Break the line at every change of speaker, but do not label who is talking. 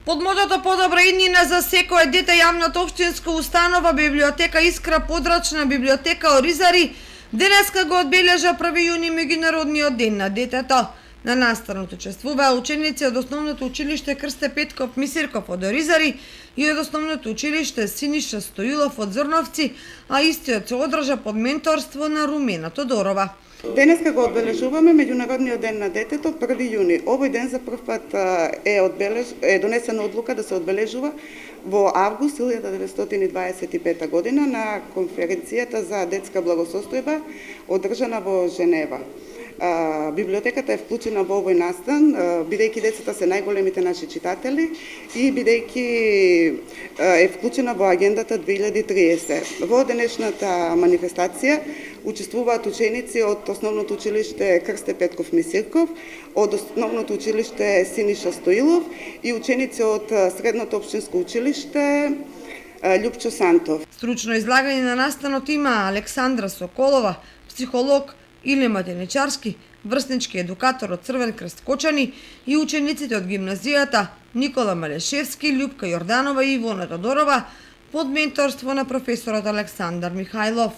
Под мотото подобра иднина за секое дете, јавната општинска установа библиотека Искра, подрачна библиотека Оризари денеска го одбележа 1 јуни меѓународниот ден на детето. На настанот учествуваа ученици од основното училиште Крсте Петков Мисирков од Оризари и од основното училиште Синиша Стоилов од Зрновци, а истиот се одржа под менторство на Румена Тодорова.
Денеска го одбележуваме меѓународниот ден на детето 1 јуни. Овој ден за прв пат е донесена одлука да се одбележува во август 1925 година на конференцијата за детска благосостојба одржана во Женева. Библиотеката е вклучена во овој настан, бидејќи децата се најголемите наши читатели и бидејќи е вклучена во агендата 2030. Во денешната манифестација учествуваат ученици од основното училиште Крсте Петков Мисирков, од основното училиште Синиша Стоилов и ученици од средното општинско училиште Љупчо Сантов.
Стручно излагање на настанот има Александра Соколова, психолог, Илема Деничарски, врснички едукатор од Црвен крст Кочани и учениците од гимназијата Никола Малешевски, Љупка Јорданова и Ивона Тодорова под менторство на професорот Александар Михајлов.